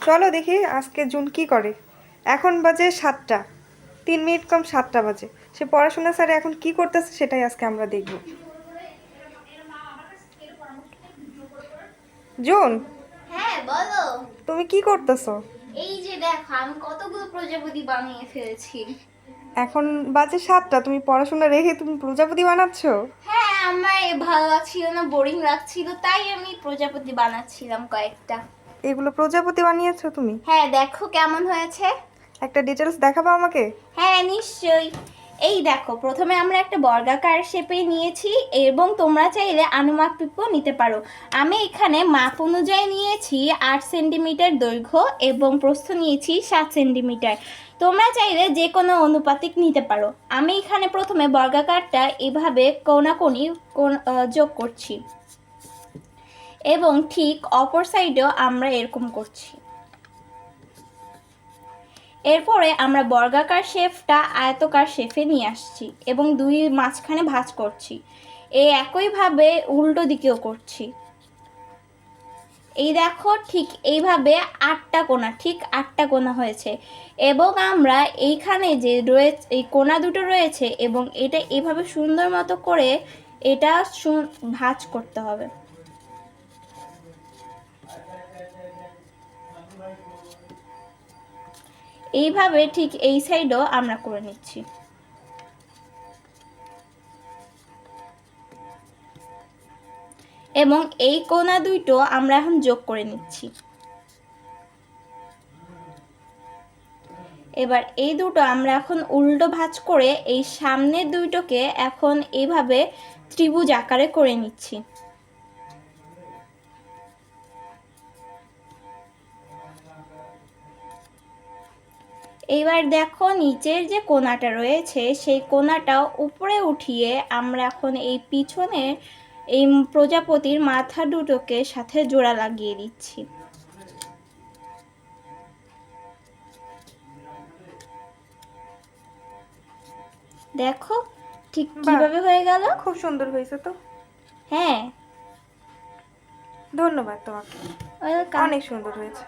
চলো দেখি আজকে জুন কি করে। এখন বাজে 7টা, 3 মিনিট কম 7টা বাজে। সে পড়াশোনা স্যারে এখন কি করতেছে সেটাই আজকে আমরা দেখব। জুন, হ্যাঁ বলো। তুমি কি করতেছো? এই যে দেখো আমি কতগুলো প্রজাপতি বানিয়ে ফেলেছি। এখন বাজে 7টা, তুমি পড়াশোনা রেখে তুমি প্রজাপতি বানাচ্ছো? হ্যাঁ আমার ভালো লাগছিল না, বোরিং লাগছিল, তাই আমি প্রজাপতি বানাচ্ছিলাম কয়েকটা। এগুলো প্রজাপতি বানিয়েছো তুমি? হ্যাঁ দেখো কেমন হয়েছে। একটা ডিটেলস দেখাবো আমাকে? হ্যাঁ নিশ্চয়ই। এই দেখো প্রথমে আমরা একটা বর্গাকার শেপে নিয়েছি এবং তোমরা চাইলে আনুমাপিকও নিতে পারো। আমি এখানে মাপ অনুযায়ী নিয়েছি 8 সেন্টিমিটার দৈর্ঘ্য এবং প্রস্থ নিয়েছি 7 সেন্টিমিটার। তোমরা চাইলে যে কোনো অনুপাতিক নিতে পারো। আমি এখানে প্রথমে বর্গাকারটা এভাবে কোণাকোণি যোগ করছি এবং ঠিক অপর সাইডেও আমরা এরকম করছি। এরপরে আমরা বর্গাকার শেপটা আয়তকার শেপে নিয়ে আসছি এবং দুই মাঝখানে ভাঁজ করছি। এই একইভাবে উল্টো দিকেও করছি। এই দেখো ঠিক এইভাবে 8টা কোণা হয়েছে এবং আমরা এইখানে যে রয়েছে এই কোণা দুটো রয়েছে এবং এটা এভাবে সুন্দর মতো করে এটা ভাঁজ করতে হবে। এইভাবে ঠিক এই সাইডও আমরা করে নিচ্ছি। এবং এই কোণা দুটো আমরা এখন যোগ করে নিচ্ছি। এবার এই দুটো আমরা এখন উল্টো ভাঁজ করে এই সামনের দুটোকে এখন এইভাবে ত্রিভুজ আকারে করে নিচ্ছি। এইবার দেখো নিচের যে কোণাটা রয়েছে সেই কোণাটা উপরে উঠিয়ে আমরা এখন এই পিছনে এই প্রজাপতির মাথা দুটোকে সাথে জোড়া লাগিয়ে দিচ্ছি। দেখো ঠিক কিভাবে হয়ে গেল। খুব সুন্দর হয়েছে তো। হ্যাঁ ধন্যবাদ তোমাকে, ওয়েলকাম। অনেক সুন্দর হয়েছে।